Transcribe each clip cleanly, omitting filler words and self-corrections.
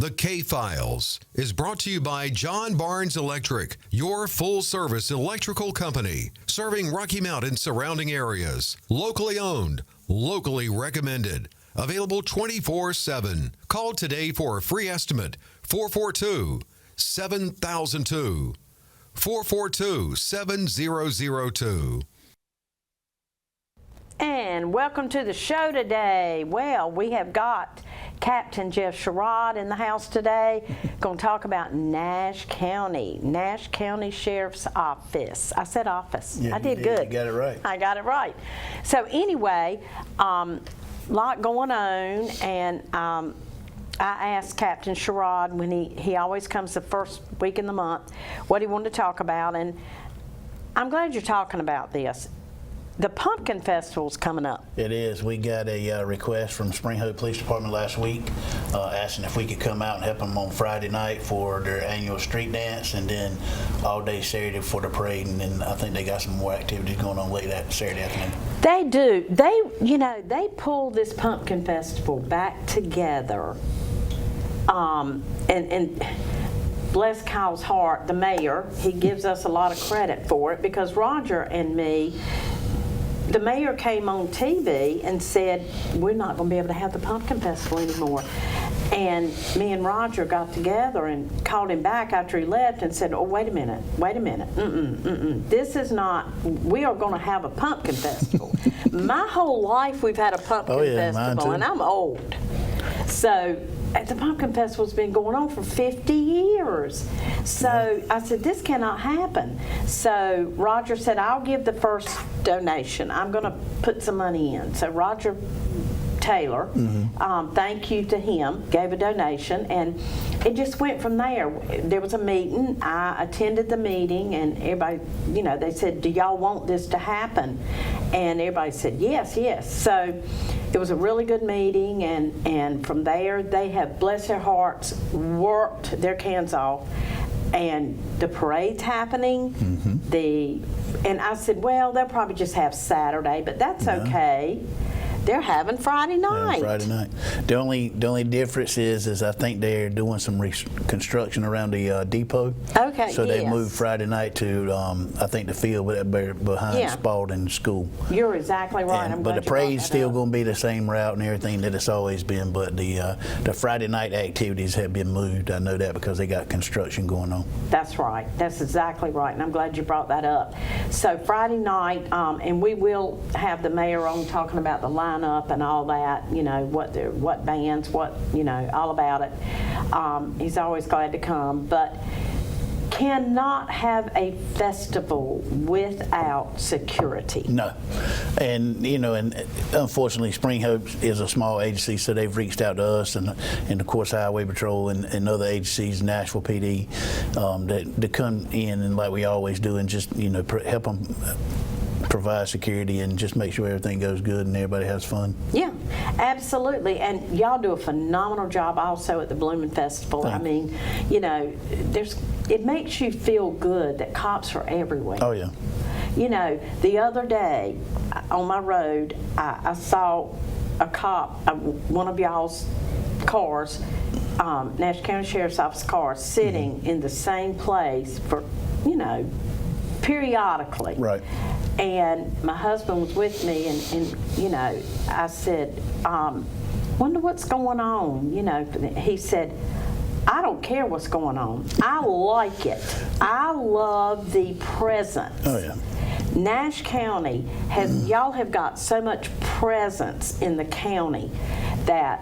The K-Files is brought to you by John Barnes Electric, your full-service electrical company, serving Rocky Mount and surrounding areas. Locally owned, locally recommended, available 24/7. Call today for a free estimate, 442-7002, 442-7002. And welcome to the show today. Well, we have got Captain Jeff Sherrod in the house today. Going to talk about Nash County Sheriff's Office. I said office. Yeah, I did you good. You got it right. I got it right. So anyway, lot going on, and I asked Captain Sherrod when he always comes the first week in the month what he wanted to talk about, and I'm glad you're talking about this. The Pumpkin Festival's coming up. It is. We got a request from Spring Hope Police Department last week asking if we could come out and help them on Friday night for their annual street dance, and then all day Saturday for the parade, and then I think they got some more activities going on late that Saturday afternoon. They do. They pull this Pumpkin Festival back together, and bless Kyle's heart, the mayor, he gives us a lot of credit for it, because Roger and me, the mayor came on TV and said, we're not going to be able to have the Pumpkin Festival anymore. And me and Roger got together and called him back after he left and said, oh, wait a minute. This is not, we are going to have a Pumpkin Festival. My whole life we've had a Pumpkin Festival, and I'm old. So the Pumpkin Festival's been going on for 50 years. So I said, this cannot happen. So Roger said, I'll give the first donation. I'm going to put some money in. So Roger Taylor, thank you to him, gave a donation, and it just went from there. There was a meeting. I attended the meeting, and everybody, they said, do y'all want this to happen? And everybody said, yes, yes. So it was a really good meeting, and from there, they have, bless their hearts, worked their cans off, and the parade's happening. And I said, well, they'll probably just have Saturday, but that's okay. They're having Friday night. Friday night. The only difference is I think they're doing some reconstruction around the depot. Okay. So they moved Friday night to I think the field behind Spalding School. You're exactly right. But the parade's still going to be the same route and everything that it's always been. But the Friday night activities have been moved. I know that because they got construction going on. That's right. That's exactly right. And I'm glad you brought that up. So Friday night, and we will have the mayor on talking about the lineup and all that, what bands, all about it. He's always glad to come, but cannot have a festival without security. No. And unfortunately Spring Hope is a small agency, so they've reached out to us and of course Highway Patrol and other agencies, Nashville PD, that come in and like we always do and just help them provide security and just make sure everything goes good and everybody has fun. Yeah, absolutely. And y'all do a phenomenal job also at the Blooming Festival. Thanks. I mean, it makes you feel good that cops are everywhere. Oh, yeah. The other day on my road, I saw a cop, one of y'all's cars, Nash County Sheriff's Office car, sitting in the same place for, periodically. Right. And my husband was with me, and I said, wonder what's going on, He said, I don't care what's going on. I like it. I love the presence. Oh, yeah. Nash County y'all have got so much presence in the county that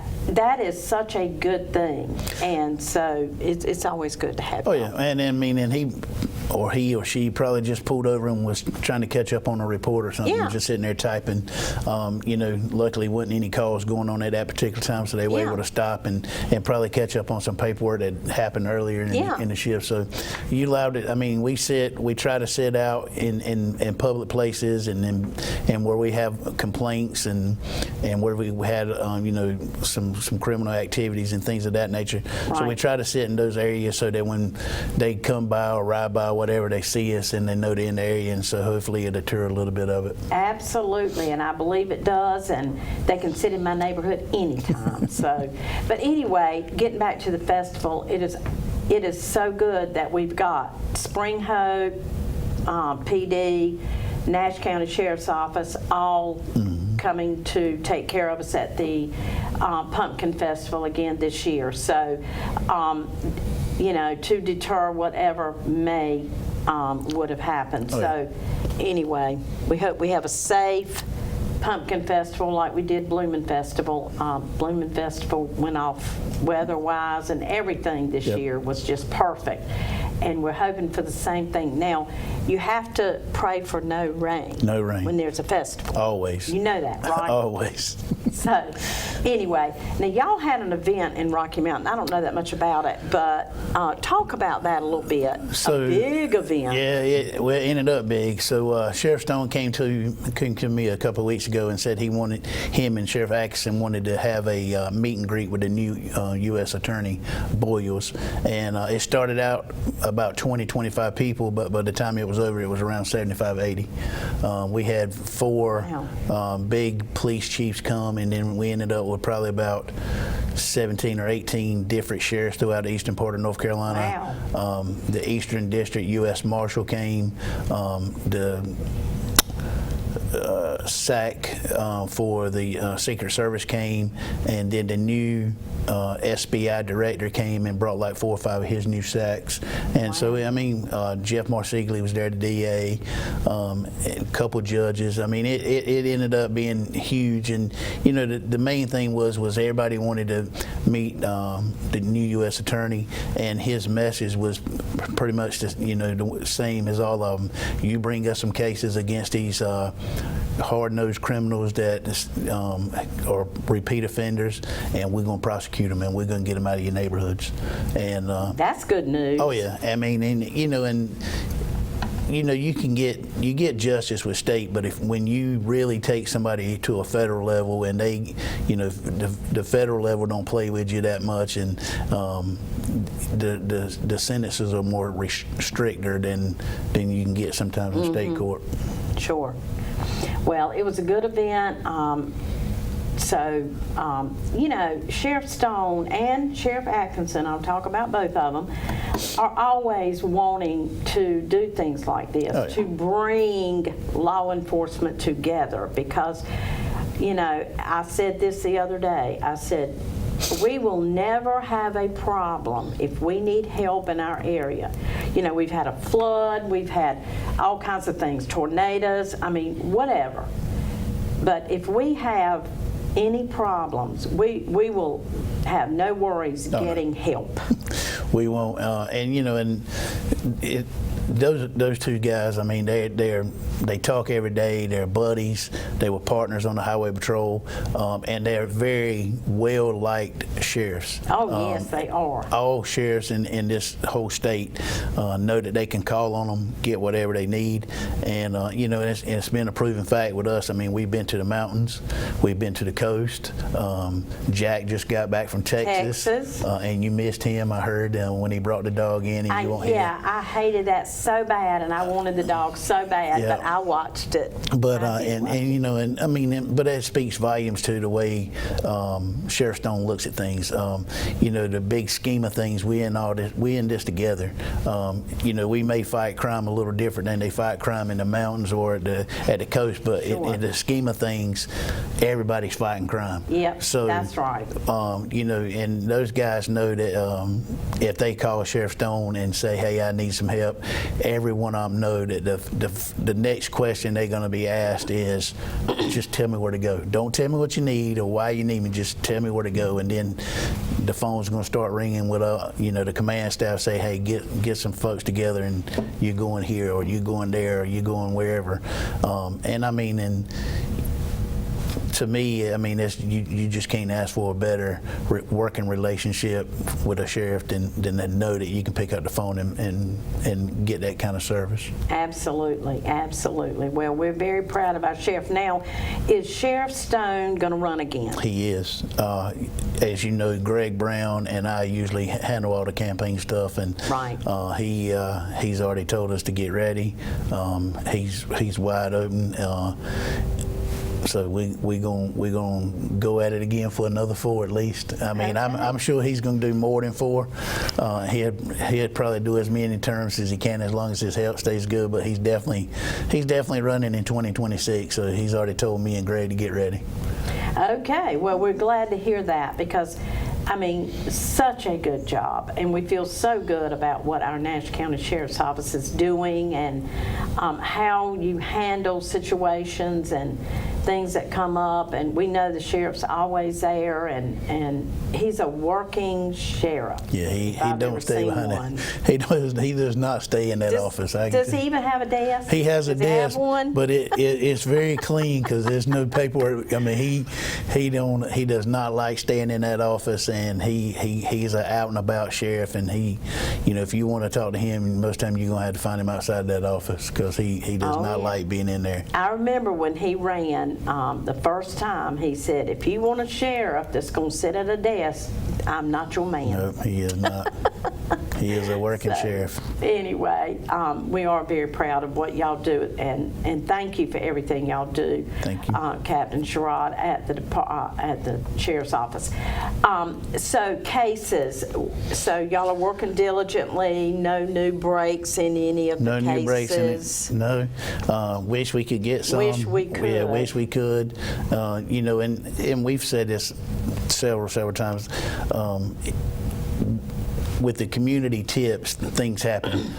is such a good thing, and so it's always good to have. Oh yeah, and he or she probably just pulled over and was trying to catch up on a report or something, just sitting there typing. Luckily wasn't any calls going on at that particular time, so they were able to stop and probably catch up on some paperwork that happened earlier in the shift. So you allowed it. I mean, we try to sit out in public places and where we have complaints and where we had some criminal activities and things of that nature. So we Right. try to sit in those areas so that when they come by or ride by, whatever, they see us and they know they're in the area, and so hopefully it deter a little bit of it. Absolutely, and I believe it does, and they can sit in my neighborhood anytime. So, but anyway, getting back to the festival, it is so good that we've got Spring Hope, PD, Nash County Sheriff's Office, all coming to take care of us at the Pumpkin Festival again this year. So, to deter whatever may would have happened. Oh, yeah. So, anyway, we hope we have a safe Pumpkin Festival like we did Bloomin' Festival. Bloomin' Festival went off weather-wise, and everything this Yep. year was just perfect. And we're hoping for the same thing. Now, you have to pray for no rain. No rain. When there's a festival. Always. You know that, right? Always. So, anyway, now y'all had an event in Rocky Mountain. I don't know that much about it, but talk about that a little bit. So, a big event. Yeah, it ended up big. So Sheriff Stone came to me a couple of weeks ago and said him and Sheriff Atkinson wanted to have a meet and greet with the new U.S. Attorney Boyles, and it started out about 20-25 people, but by the time it was over, it was around 75-80. We had 4 big police chiefs come, and then we ended up with probably about 17 or 18 different sheriffs throughout the eastern part of North Carolina. Wow. The Eastern District U.S. Marshal came, the SAC for the Secret Service came, and then the new SBI director came and brought like 4 or 5 of his new SACs. And so, I mean, Jeff Marsigli was there, the DA, and a couple judges. I mean, it ended up being huge. And, the main thing was everybody wanted to meet the new U.S. Attorney, and his message was pretty much the same as all of them. You bring us some cases against these hard-nosed criminals that are repeat offenders, and we're going to prosecute them, and we're going to get them out of your neighborhoods. And That's good news. oh yeah, I mean, you can get justice with state, but when you really take somebody to a federal level, and they, the federal level don't play with you that much, and the sentences are more stricter than you can get sometimes in state court. Sure. Well, it was a good event. Sheriff Stone and Sheriff Atkinson, I'll talk about both of them, are always wanting to do things like this, Oh, yeah. to bring law enforcement together, because, I said this the other day. I said, we will never have a problem if we need help in our area. We've had a flood, we've had all kinds of things, tornadoes, I mean, whatever. But if we have any problems, we will have no worries getting help. We won't, those 2 guys, I mean, they talk every day. They're buddies. They were partners on the highway patrol, and they're very well liked sheriffs. Oh yes, they are. All sheriffs in this whole state know that they can call on them, get whatever they need, and it's been a proven fact with us. I mean, we've been to the mountains, we've been to the coast. Jack just got back from Texas. And you missed him, I heard, when he brought the dog in, and you won't hear. I hated that so bad, and I wanted the dog so bad, Yeah. but I watched it. But but that speaks volumes to the way Sheriff Stone looks at things. The big scheme of things, we in this together. We may fight crime a little different than they fight crime in the mountains or at the coast, but Sure. in the scheme of things, everybody's fighting crime. Yep, So that's right. And those guys know that if they call Sheriff Stone and say, "Hey, I need some help," every one of them know that the next question they're going to be asked is, just tell me where to go. Don't tell me what you need or why you need me. Just tell me where to go, and then the phone's going to start ringing with the command staff say, "Hey, get some folks together, and you're going here or you're going there or you're going wherever." to me, I mean, you just can't ask for a better working relationship with a sheriff than to know that you can pick up the phone and get that kind of service. Absolutely, absolutely. Well, we're very proud of our sheriff. Now, is Sheriff Stone going to run again? He is. As you know, Greg Brown and I usually handle all the campaign stuff, and Right. He's already told us to get ready. He's wide open. So we gonna go at it again for another 4 at least. I mean, Okay. I'm sure he's gonna do more than 4. He'd probably do as many terms as he can as long as his health stays good. But he's definitely running in 2026. So he's already told me and Greg to get ready. Okay, well, we're glad to hear that because, I mean, such a good job. And we feel so good about what our Nash County Sheriff's Office is doing and how you handle situations and things that come up. And we know the sheriff's always there, and he's a working sheriff. Yeah, he I've don't never stay seen behind one. it. He does not stay in that office. Does he even have a desk? He has a Does he have desk, one? but it's very clean because there's no paperwork. I mean, he does not like staying in that office, and he's an out and about sheriff, and if you want to talk to him, most of the time you're gonna have to find him outside that office because he does not like being in there. I remember when he ran the first time, he said, if you want a sheriff that's going to sit at a desk, I'm not your man. No, he is not. He is a working sheriff. Anyway, we are very proud of what y'all do, and thank you for everything y'all do. Thank you. Captain Sherrod at the Sheriff's Office. So cases, so y'all are working diligently, no new breaks in any of the No cases? new breaks in it. No. Wish we could get some. Wish we could. Yeah, wish we could. And we've said this several times. With the community tips, things happen.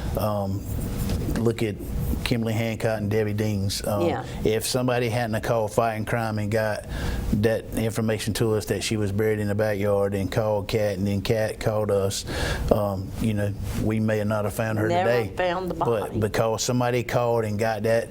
Look at Kimberly Hancock and Debbie Deans. Yeah. If somebody hadn't called Fighting Crime and got that information to us that she was buried in the backyard and called Kat, and then Kat called us, we may not have found her Never today. found the body. But because somebody called and got that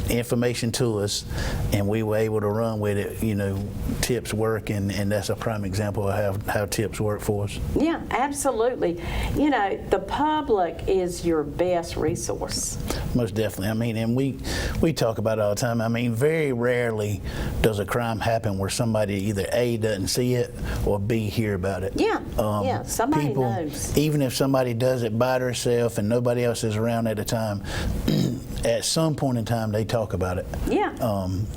information to us and we were able to run with it, tips work, and that's a prime example of how tips work for us. Yeah, absolutely. The public is your best resource. Most definitely. I mean, and we talk about it all the time. I mean, very rarely does a crime happen where somebody either A, doesn't see it, or B, hear about it. Yeah, somebody knows. Even if somebody does it by herself and nobody else is around at the time, at some point in time they talk about it. Yeah.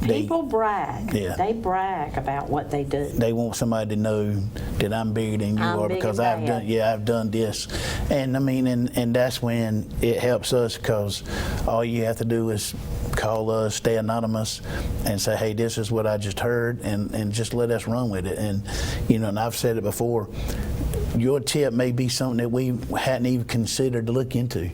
People brag. Yeah. They brag about what they do. They want somebody to know that I'm bigger than you I'm are big because and bad. I've done this. And I mean, and that's when it helps us because all you have to do is call us, stay anonymous, and say, hey, this is what I just heard, and just let us run with it. And and I've said it before, your tip may be something that we hadn't even considered to look into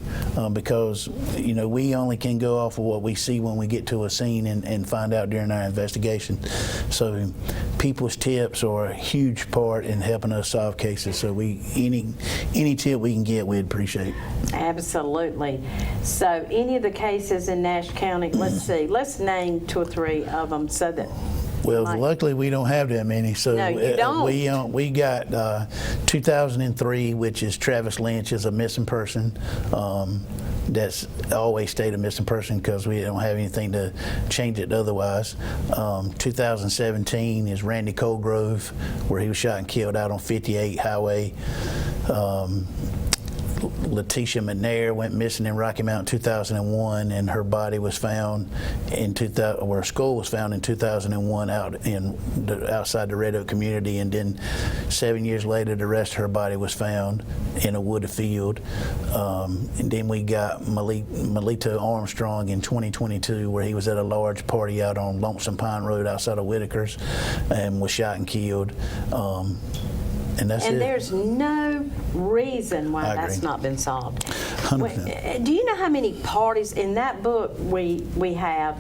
because we only can go off of what we see when we get to a scene and find out during our investigation. So people's tips are a huge part in helping us solve cases. So any tip we can get, we'd appreciate. Absolutely. So any of the cases in Nash County, let's name 2 or 3 of them so that Well, luckily we don't have that many. So no, you don't. We got 2003, which is Travis Lynch is a missing person. That's always stayed a missing person because we don't have anything to change it otherwise. 2017 is Randy Colgrove, where he was shot and killed out on 58 Highway. Letitia McNair went missing in Rocky Mount in 2001, and her body was found in her skull was found in 2001 outside the Red Oak community, and then 7 years later, the rest of her body was found in a wooded field. And then we got Melito Armstrong in 2022, where he was at a large party out on Lonesome Pine Road outside of Whitaker's, and was shot and killed. And that's it. There's no reason why I that's agree. not been solved. 100%. Do you know how many parties in that book we have?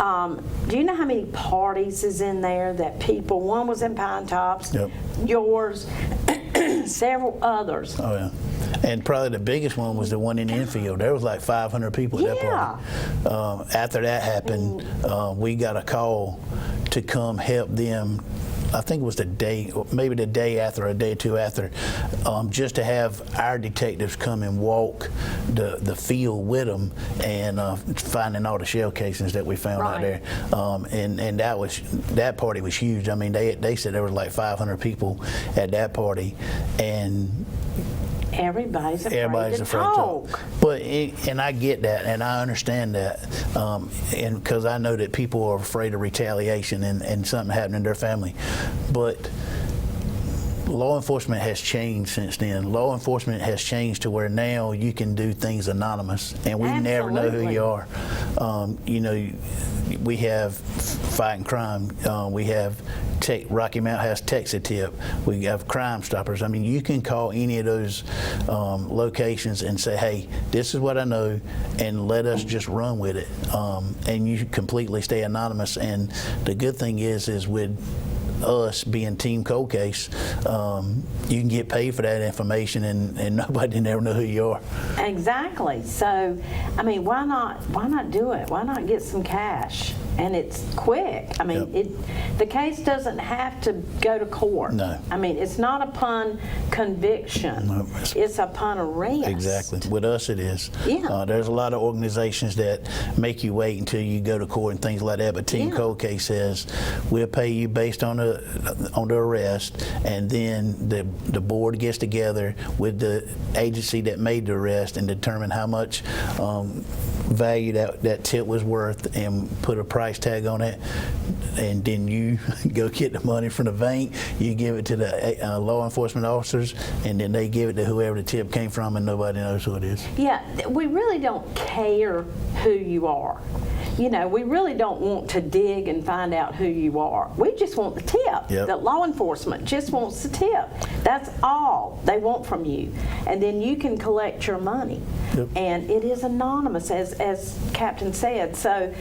Do you know how many parties is in there that people? One was in Pine Tops, Yep. yours, several others. Oh yeah, and probably the biggest one was the one in Enfield. There was like 500 people at that party. After that happened, we got a call to come help them. I think it was the day, or maybe the day after, or a day or two after, just to have our detectives come and walk the field with them and finding all the shell casings that we found out there. And that party was huge. I mean, they said there were like 500 people at that party, and everybody's afraid to talk. But and I get that, and I understand that, and because I know that people are afraid of retaliation and something happening to their family. But law enforcement has changed since then. Law enforcement has changed to where now you can do things anonymous, and we never know who you are. You know, we have fighting crime. We have Rocky Mount has Tex-A-Tip. We have Crime Stoppers. I mean, you can call any of those locations and say, hey, this is what I know, and let us just run with it. And you completely stay anonymous. And the good thing is with us being Team Cold Case, you can get paid for that information, and nobody never know who you are. Exactly. So, I mean, why not do it? Why not get some cash? And it's quick. I mean, the case doesn't have to go to court. No. I mean, it's not upon conviction. No, it's upon arrest. Exactly. With us, it is. Yeah. There's a lot of organizations that make you wait until you go to court and things like that. But Team Cold Case says we'll pay you based on the arrest, and then the board gets together with the agency that made the arrest and determine how much value that tip was worth and put a price tag on it, and then you go get the money from the bank, you give it to the law enforcement officers, and then they give it to whoever the tip came from, and nobody knows who it is. Yeah, we really don't care who you are. You know, we really don't want to dig and find out who you are. We just want the tip. Yep. The law enforcement just wants the tip. That's all they want from you. And then you can collect your money. Yep. And it is anonymous, as Captain said. So,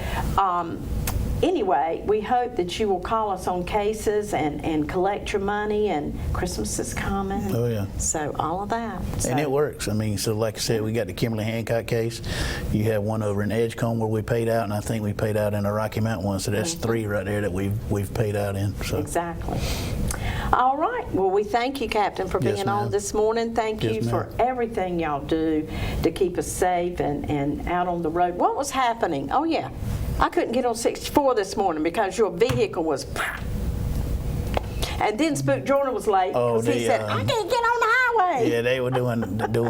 anyway, we hope that you will call us on cases and collect your money, and Christmas is coming. Oh, yeah. So all of that. And it works. I mean, so like I said, we got the Kimberly Hancock case. You have one over in Edgecombe where we paid out, and I think we paid out in the Rocky Mountain one. So that's three right there that we've paid out in. So. Exactly. All right. Well, we thank you, Captain, for being on this morning. Thank you for everything y'all do to keep us safe and out on the road. What was happening? Oh, yeah. I couldn't get on 64 this morning because your vehicle was... And then Spook Jordan was late because he said, I can't get on the highway. Yeah, they were doing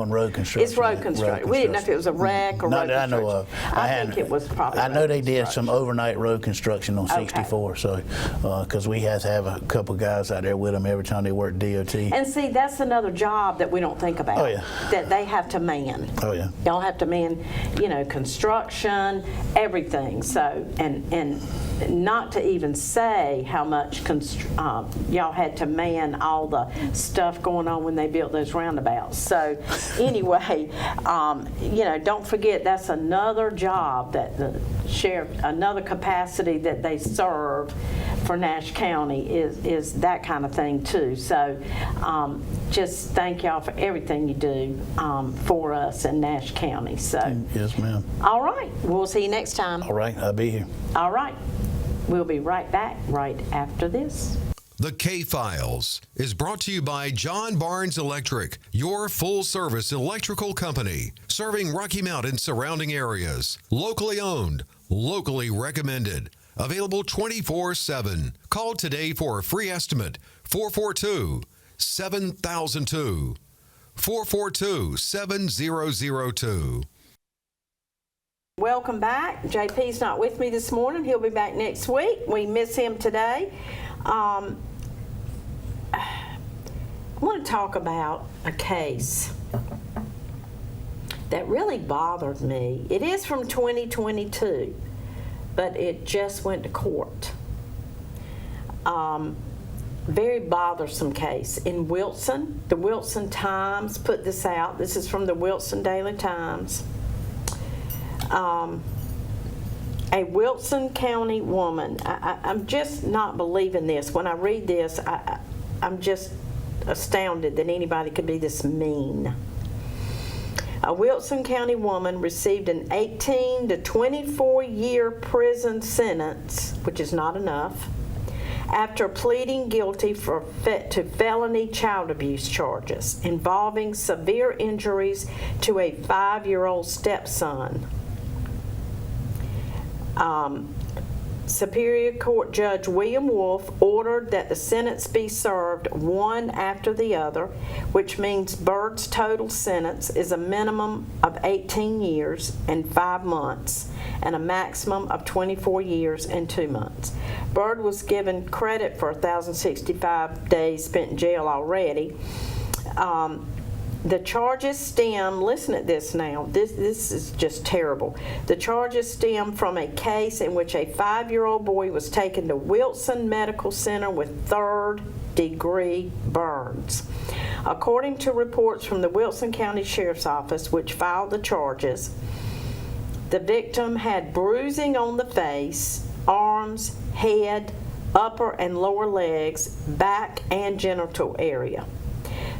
road construction. It's road construction. We didn't know if it was a wreck or road construction. Not that I know of. I think it was probably I know they did some overnight road construction on 64, so because we had to have a couple guys out there with them every time they worked DOT. And see, that's another job that we don't think about. Oh, yeah. That they have to man. Oh, yeah. Y'all have to man, construction, everything. So, and not to even say how much y'all had to man all the stuff going on when they built those roundabouts. So anyway, don't forget that's another job that the sheriff, another capacity that they serve for Nash County is that kind of thing too. So just thank y'all for everything you do for us in Nash County. So yes, ma'am. All right, we'll see you next time. All right, I'll be here. All right, we'll be right back right after this. The K-Files is brought to you by John Barnes Electric, your full-service electrical company, serving Rocky Mount and surrounding areas. Locally owned, locally recommended, available 24/7. Call today for a free estimate, 442-7002, 442-7002. Welcome back. JP's not with me this morning. He'll be back next week. We miss him today. I want to talk about a case that really bothered me. It is from 2022, but it just went to court. Very bothersome case in Wilson. The Wilson Times put this out. This is from the Wilson Daily Times. A Wilson County woman. I'm just not believing this. When I read this, I'm just astounded that anybody could be this mean. A Wilson County woman received an 18 to 24 year prison sentence, which is not enough, after pleading guilty to felony child abuse charges involving severe injuries to a 5-year-old stepson. Superior Court Judge William Wolf ordered that the sentence be served one after the other, which means Bird's total sentence is a minimum of 18 years and 5 months and a maximum of 24 years and 2 months. Bird was given credit for 1,065 days spent in jail already. The charges stem, listen to this now, this is just terrible. The charges stem from a case in which a 5-year-old boy was taken to Wilson Medical Center with third-degree burns. According to reports from the Wilson County Sheriff's Office, which filed the charges, the victim had bruising on the face, arms, head, upper and lower legs, back, and genital area.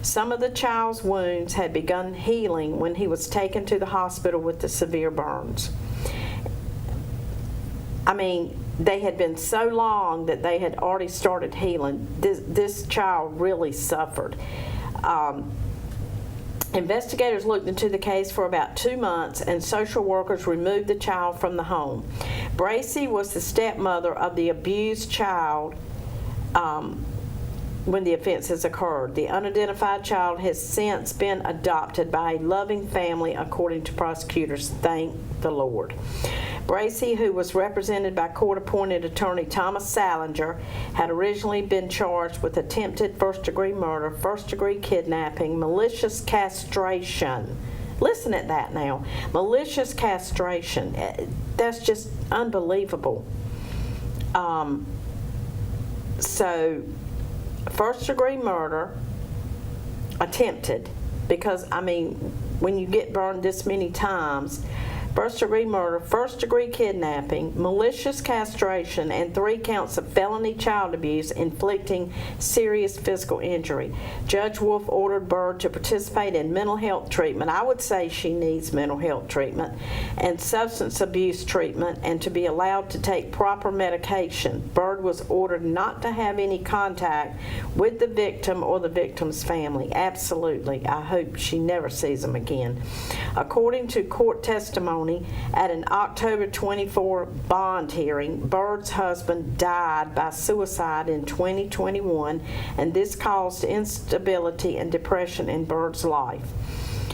Some of the child's wounds had begun healing when he was taken to the hospital with the severe burns. I mean, they had been so long that they had already started healing. This child really suffered. Investigators looked into the case for about 2 months, and social workers removed the child from the home. Bracy was the stepmother of the abused child when the offenses occurred. The unidentified child has since been adopted by a loving family, according to prosecutors. Thank the Lord. Bracy, who was represented by court-appointed attorney Thomas Salinger, had originally been charged with attempted first-degree murder, first-degree kidnapping, malicious castration. Listen at that now. Malicious castration. That's just unbelievable. So, first-degree murder, attempted, because, I mean, when you get burned this many times, first-degree murder, first-degree kidnapping, malicious castration, and 3 counts of felony child abuse inflicting serious physical injury. Judge Wolf ordered Bird to participate in mental health treatment. I would say she needs mental health treatment and substance abuse treatment, and to be allowed to take proper medication. Bird was ordered not to have any contact with the victim or the victim's family. Absolutely. I hope she never sees them again. According to court testimony, at an October 24 bond hearing, Bird's husband died by suicide in 2021, and this caused instability and depression in Bird's life.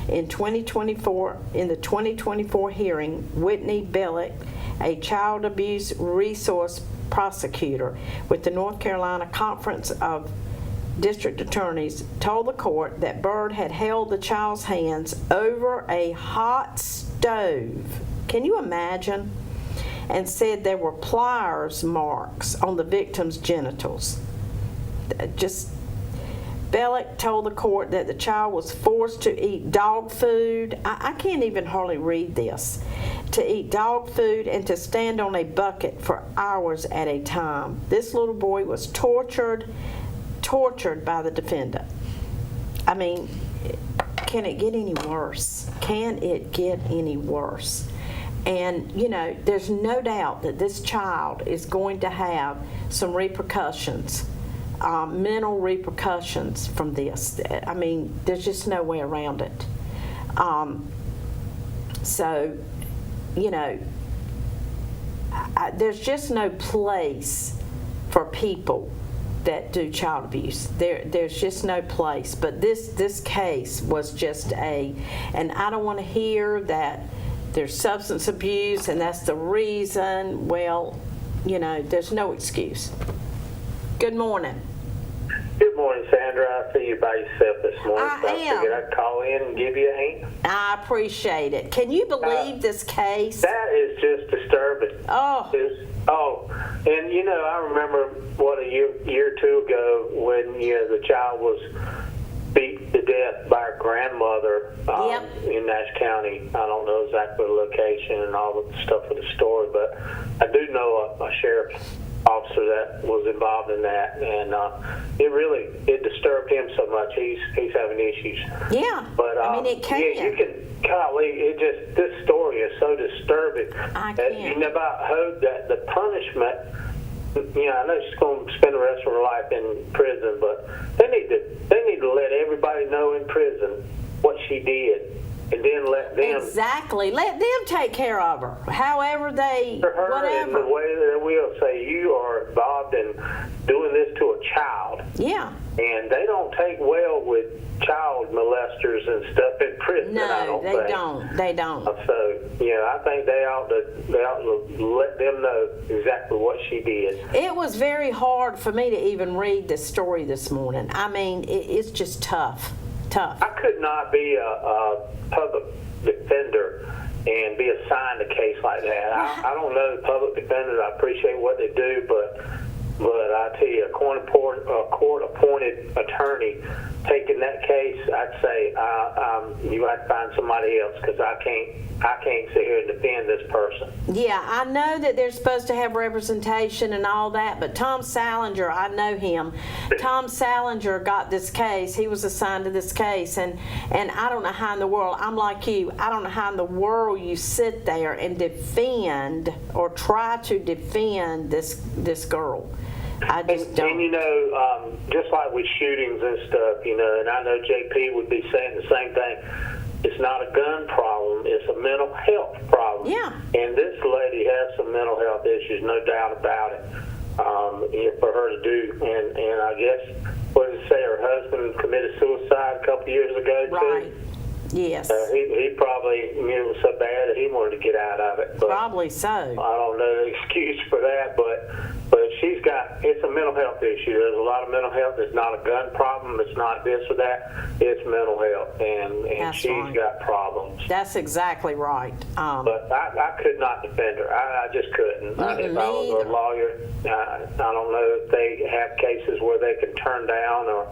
In the 2024 hearing, Whitney Bellick, a child abuse resource prosecutor with the North Carolina Conference of District Attorneys, told the court that Bird had held the child's hands over a hot stove. Can you imagine? And said there were pliers marks on the victim's genitals. Bellick told the court that the child was forced to eat dog food. I can't even hardly read this. To eat dog food and to stand on a bucket for hours at a time. This little boy was tortured by the defendant. I mean, can it get any worse? Can it get any worse? And, you know, there's no doubt that this child is going to have some repercussions, mental repercussions from this. I mean, there's just no way around it. So, you know, there's just no place for people that do child abuse. There's just no place. But this case was just and I don't want to hear that there's substance abuse and that's the reason. Well, you know, there's no excuse. Good morning. Good morning, Sandra. I see you by yourself this morning. I so am. I figured I'd call in and give you a hand. I appreciate it. Can you believe this case? That is just disturbing. Oh. And you know, I remember a year or two ago when the child was beat to death by her grandmother in Nash County. I don't know exactly the location and all the stuff with the story, but I do know a sheriff's officer that was involved in that, and it disturbed him so much. He's having issues. Yeah, but I mean, it can. Yeah, you can. Golly, this story is so disturbing. I that can't. you never hope that the punishment I know she's going to spend the rest of her life in prison, but they need to let everybody know in prison what she did, and then let them Exactly. Let them take care of her. However they, her whatever. in the way that we'll say you are involved in doing this to a child. Yeah. And they don't take well with child molesters and stuff in prison. I No, don't they think. don't. They don't. So, I think they ought to let them know exactly what she did. It was very hard for me to even read the story this morning. I mean, it's just tough. I could not be a public defender and be assigned a case like that. I don't know the public defenders. I appreciate what they do, but I tell you, a court-appointed attorney taking that case, I'd say you have to find somebody else, because I can't sit here and defend this person. Yeah, I know that they're supposed to have representation and all that, but Tom Salinger, I know him. Tom Salinger got this case. He was assigned to this case, and I don't know how in the world, I'm like you, I don't know how in the world you sit there and defend or try to defend this girl. I just don't. And just like with shootings and stuff, and I know JP would be saying the same thing. It's not a gun problem, it's a mental health problem. Yeah. And this lady has some mental health issues, no doubt about it, for her to do. And I guess, what did it say, her husband committed suicide a couple years ago, Right. too? Yes. He probably knew it was so bad that he wanted to get out of it. But Probably so. I don't know the excuse for that, but it's a mental health issue. There's a lot of mental health. It's not a gun problem. It's not this or that. It's mental health, and That's she's right. got problems. That's exactly right. But I could not defend her. I just couldn't. If I was either. a lawyer, I don't know if they have cases where they can turn down, or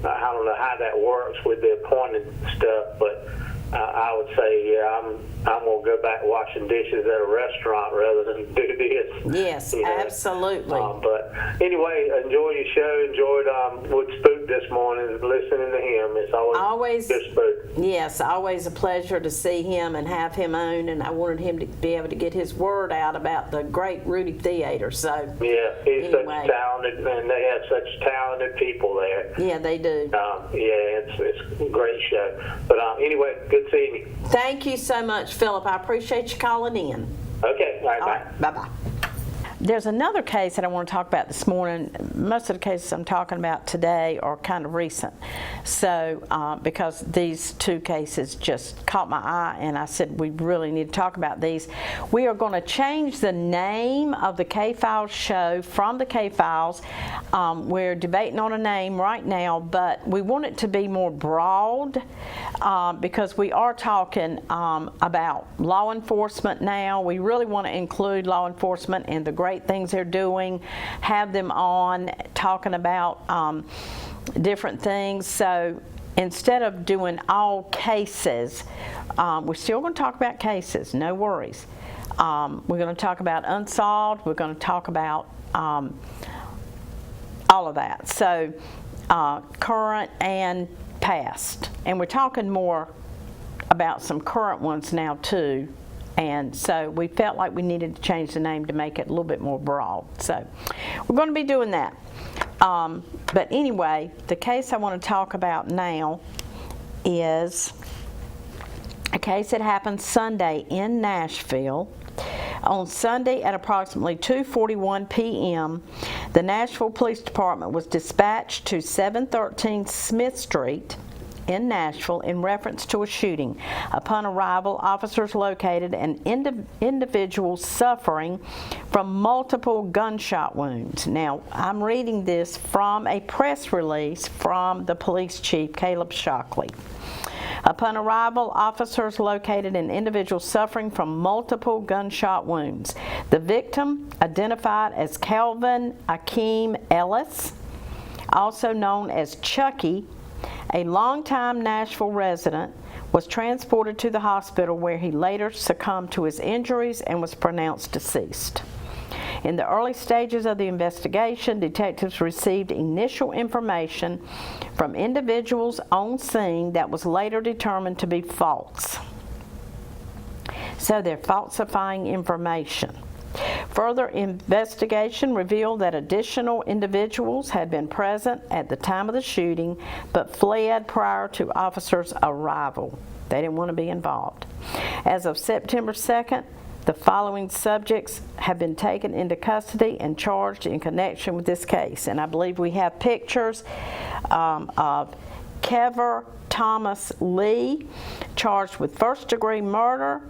I don't know how that works with the appointed stuff, but I would say, I'm going to go back washing dishes at a restaurant rather than do this. Yes, absolutely. But anyway, enjoy your show. Enjoyed Wood Spook this morning, listening to him. It's always good spook. Yes, always a pleasure to see him and have him on, and I wanted him to be able to get his word out about the great Rudy Theater. So yeah, he's anyway. such talented, and they have such talented people there. Yeah, they do. It's a great show. But anyway, good seeing you. Thank you so much, Philip. I appreciate you calling in. Okay, all right, All bye. right, bye-bye. There's another case that I want to talk about this morning. Most of the cases I'm talking about today are kind of recent. So, because these two cases just caught my eye, and I said we really need to talk about these. We are going to change the name of the K-Files show from the K-Files. We're debating on a name right now, but we want it to be more broad because we are talking about law enforcement now. We really want to include law enforcement and the great things they're doing, have them on talking about different things. So instead of doing all cases, we're still going to talk about cases, no worries. We're going to talk about unsolved, we're going to talk about all of that. So current and past. And we're talking more about some current ones now too. And so we felt like we needed to change the name to make it a little bit more broad. So we're going to be doing that. But anyway, the case I want to talk about now is a case that happened Sunday in Nashville. On Sunday at approximately 2:41 p.m., the Nashville Police Department was dispatched to 713 Smith Street in Nashville in reference to a shooting. Upon arrival, officers located an individual suffering from multiple gunshot wounds. Now, I'm reading this from a press release from the police chief, Caleb Shockley. Upon arrival, officers located an individual suffering from multiple gunshot wounds. The victim, identified as Calvin Akeem Ellis, also known as Chucky, a longtime Nashville resident, was transported to the hospital where he later succumbed to his injuries and was pronounced deceased. In the early stages of the investigation, detectives received initial information from individuals on scene that was later determined to be false. So they're falsifying information. Further investigation revealed that additional individuals had been present at the time of the shooting but fled prior to officers' arrival. They didn't want to be involved. As of September 2nd, the following subjects have been taken into custody and charged in connection with this case. And I believe we have pictures of Kever Thomas Lee, charged with first-degree murder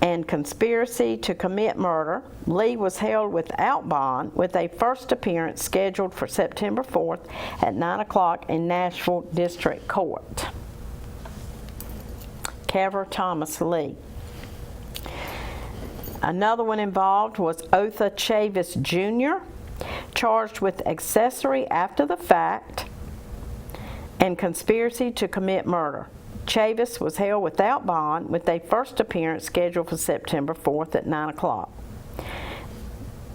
and conspiracy to commit murder. Lee was held without bond with a first appearance scheduled for September 4th at 9 o'clock in Nashville District Court. Kever Thomas Lee. Another one involved was Otha Chavis Jr., charged with accessory after the fact and conspiracy to commit murder. Chavis was held without bond with a first appearance scheduled for September 4th at 9 o'clock.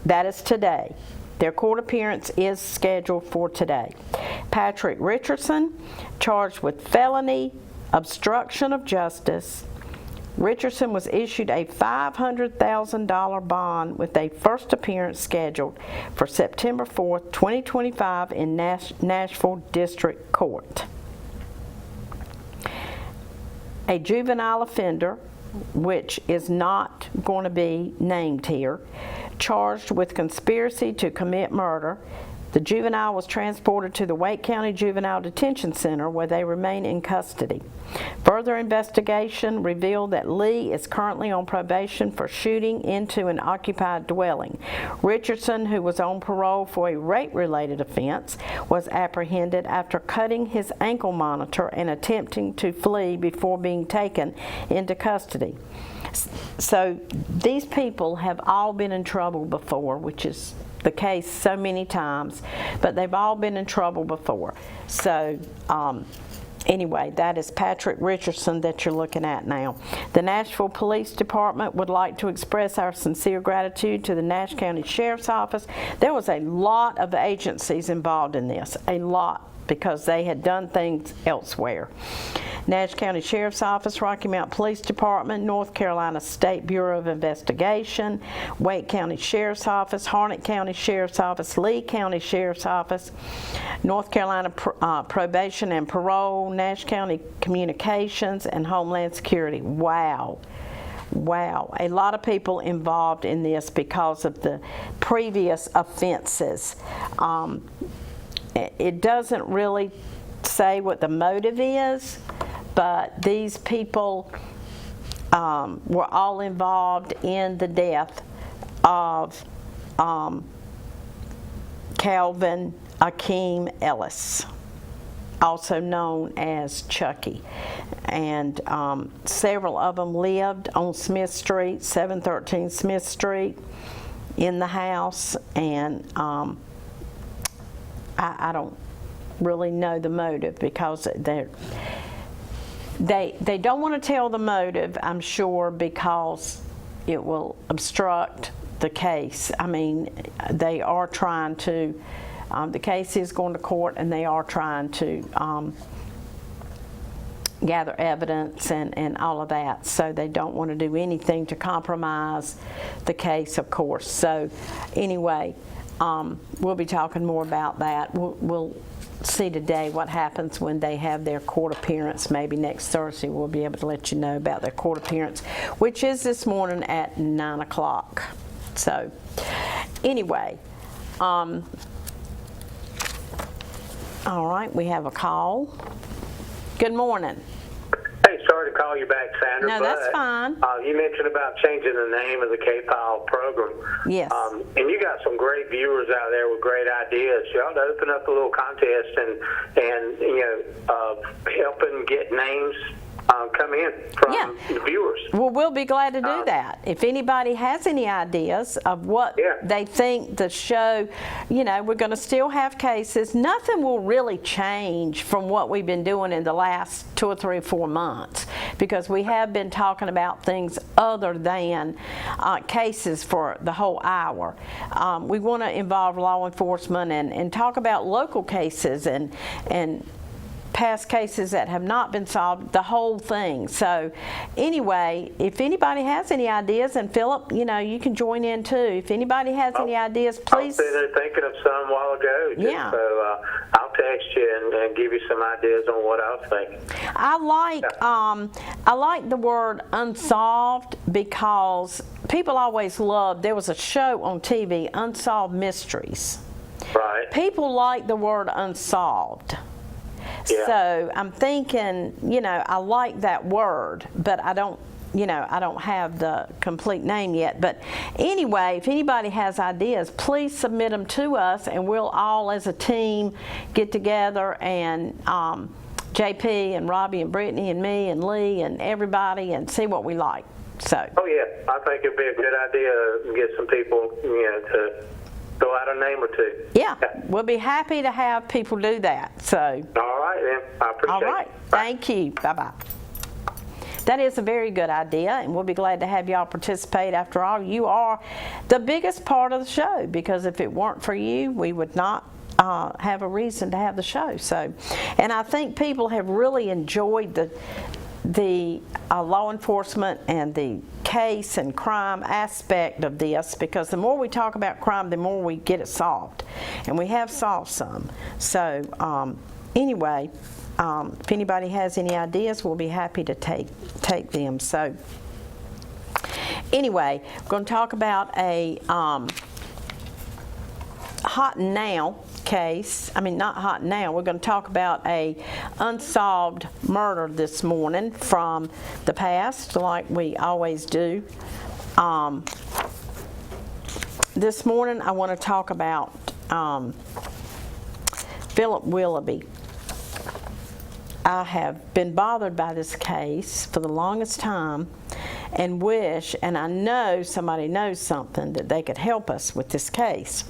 That is today. Their court appearance is scheduled for today. Patrick Richardson, charged with felony obstruction of justice. Richardson was issued a $500,000 bond with a first appearance scheduled for September 4th, 2025 in Nashville District Court. A juvenile offender, which is not going to be named here, charged with conspiracy to commit murder. The juvenile was transported to the Wake County Juvenile Detention Center where they remain in custody. Further investigation revealed that Lee is currently on probation for shooting into an occupied dwelling. Richardson, who was on parole for a rape-related offense, was apprehended after cutting his ankle monitor and attempting to flee before being taken into custody. So these people have all been in trouble before, which is the case so many times, but they've all been in trouble before. So anyway, that is Patrick Richardson that you're looking at now. The Nashville Police Department would like to express our sincere gratitude to the Nash County Sheriff's Office. There was a lot of agencies involved in this, a lot, because they had done things elsewhere. Nash County Sheriff's Office, Rocky Mount Police Department, North Carolina State Bureau of Investigation, Wake County Sheriff's Office, Harnett County Sheriff's Office, Lee County Sheriff's Office, North Carolina Probation and Parole, Nash County Communications, and Homeland Security. Wow. Wow, a lot of people involved in this because of the previous offenses. It doesn't really say what the motive is, but these people were all involved in the death of Calvin Akeem Ellis, also known as Chucky. And several of them lived on Smith Street, 713 Smith Street, in the house, and I don't really know the motive because they don't want to tell the motive, I'm sure, because it will obstruct the case. I mean, they are trying to, the case is going to court, and they are trying to gather evidence and all of that. So they don't want to do anything to compromise the case, of course. So anyway, we'll be talking more about that. We'll see today what happens when they have their court appearance. Maybe next Thursday we'll be able to let you know about their court appearance, which is this morning at 9 o'clock. So anyway, all right, we have a call. Good morning. Hey, sorry to call you back, Sandra. No, that's fine. You mentioned about changing the name of the K-Pile program. Yes. And you got some great viewers out there with great ideas. You ought to open up a little contest and helping get names come in from the viewers. Well, we'll be glad to do that. If anybody has any ideas of what they think the show, we're going to still have cases. Nothing will really change from what we've been doing in the last 2 or 3 or 4 months, because we have been talking about things other than cases for the whole hour. We want to involve law enforcement and talk about local cases and past cases that have not been solved, the whole thing. So anyway, if anybody has any ideas, and Philip, you know, you can join in too. If anybody has any ideas, please. I was sitting there thinking of some a while ago. Yeah. So I'll text you and give you some ideas on what I was thinking. I like the word unsolved because people always loved, there was a show on TV, Unsolved Mysteries. Right. People like the word unsolved. Yeah. So I'm thinking, you know, I like that word, but I don't have the complete name yet. But anyway, if anybody has ideas, please submit them to us, and we'll all as a team get together, and JP and Robbie and Brittany and me and Lee and everybody, and see what we like. So. Oh yeah, I think it'd be a good idea to get some people, to throw out a name or two. Yeah, we'll be happy to have people do that. So. All right then, I appreciate it. All right, thank you. Bye-bye. That is a very good idea, and we'll be glad to have y'all participate. After all, you are the biggest part of the show, because if it weren't for you, we would not have a reason to have the show. So, and I think people have really enjoyed the law enforcement and the case and crime aspect of this, because the more we talk about crime, the more we get it solved, and we have solved some. So anyway, if anybody has any ideas, we'll be happy to take them. So anyway, we're going to talk about a hot now case. I mean, not hot now. We're going to talk about a unsolved murder this morning from the past, like we always do. This morning I want to talk about Philip Willoughby. I have been bothered by this case for the longest time, and wish, and I know somebody knows something, that they could help us with this case.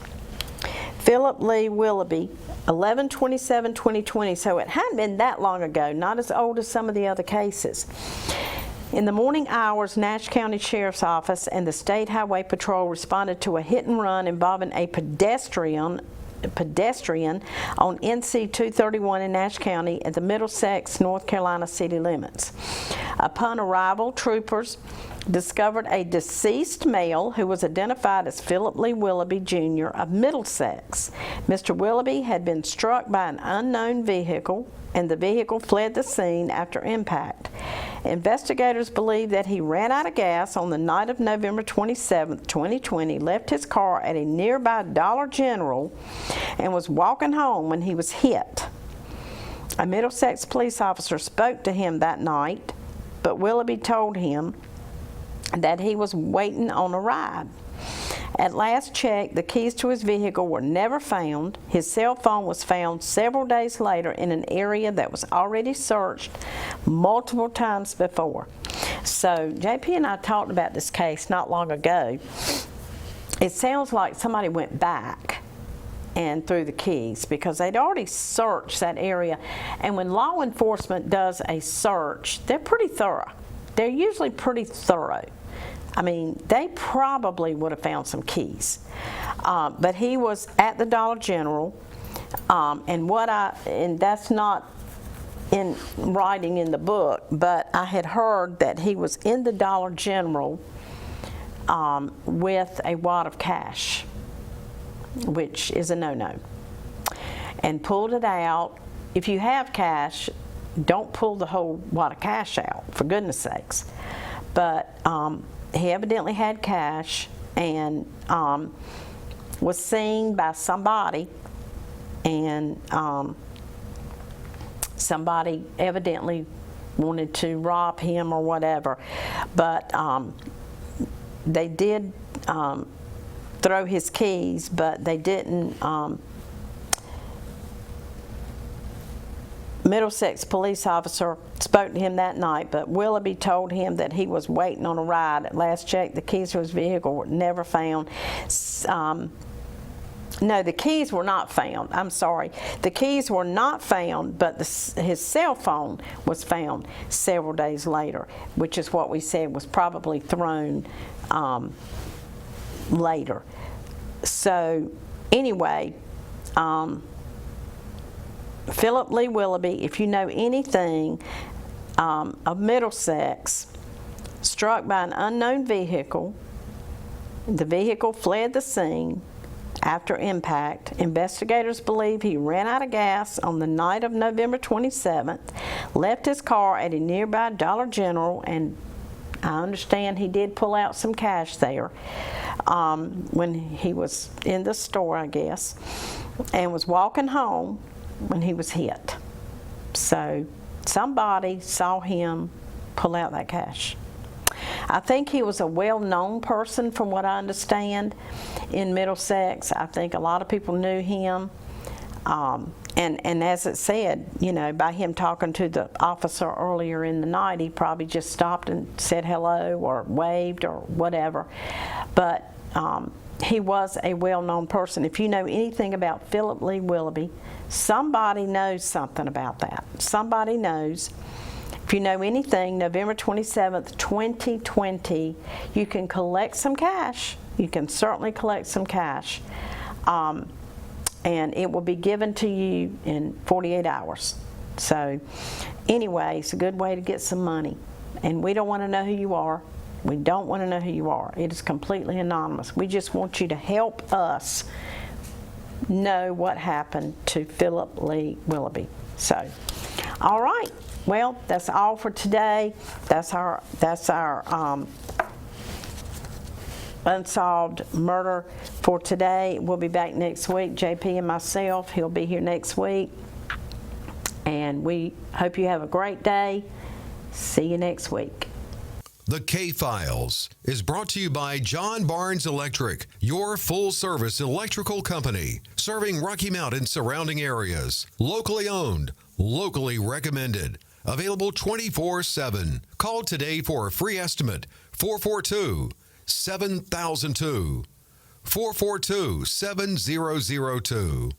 Philip Lee Willoughby, 11/27/2020, so it hadn't been that long ago, not as old as some of the other cases. In the morning hours, Nash County Sheriff's Office and the State Highway Patrol responded to a hit and run involving a pedestrian on NC 231 in Nash County at the Middlesex, North Carolina city limits. Upon arrival, troopers discovered a deceased male who was identified as Philip Lee Willoughby, Jr. of Middlesex. Mr. Willoughby had been struck by an unknown vehicle, and the vehicle fled the scene after impact. Investigators believe that he ran out of gas on the night of November 27, 2020, left his car at a nearby Dollar General, and was walking home when he was hit. A Middlesex police officer spoke to him that night, but Willoughby told him that he was waiting on a ride. At last check, the keys to his vehicle were never found. His cell phone was found several days later in an area that was already searched multiple times before. So JP and I talked about this case not long ago. It sounds like somebody went back and threw the keys, because they'd already searched that area. And when law enforcement does a search, they're pretty thorough. They're usually pretty thorough. I mean, they probably would have found some keys. But he was at the Dollar General, and that's not in writing in the book, but I had heard that he was in the Dollar General with a wad of cash, which is a no-no, and pulled it out. If you have cash, don't pull the whole wad of cash out, for goodness sakes. But he evidently had cash, and was seen by somebody, and somebody evidently wanted to rob him or whatever. But they did throw his keys, but they didn't. Middlesex police officer spoke to him that night, but Willoughby told him that he was waiting on a ride. At last check, the keys to his vehicle were never found. No, the keys were not found. I'm sorry. The keys were not found, but his cell phone was found several days later, which is what we said was probably thrown later. So anyway, Philip Lee Willoughby, if you know anything of Middlesex, struck by an unknown vehicle. The vehicle fled the scene after impact. Investigators believe he ran out of gas on the night of November 27th, left his car at a nearby Dollar General, and I understand he did pull out some cash there when he was in the store, I guess, and was walking home when he was hit. So somebody saw him pull out that cash. I think he was a well-known person from what I understand in Middlesex. I think a lot of people knew him. And as it said, you know, by him talking to the officer earlier in the night, he probably just stopped and said hello or waved or whatever. But he was a well-known person. If you know anything about Philip Lee Willoughby, somebody knows something about that. Somebody knows. If you know anything, November 27th, 2020, you can collect some cash. You can certainly collect some cash. And it will be given to you in 48 hours. So anyway, it's a good way to get some money. And we don't want to know who you are. We don't want to know who you are. It is completely anonymous. We just want you to help us know what happened to Philip Lee Willoughby. So, all right. Well, that's all for today. That's our unsolved murder for today. We'll be back next week. JP and myself, he'll be here next week. And we hope you have a great day. See you next week. The K-Files is brought to you by John Barnes Electric, your full-service electrical company, serving Rocky Mount and surrounding areas. Locally owned, locally recommended. Available 24/7. Call today for a free estimate. 442-7002. 442-7002.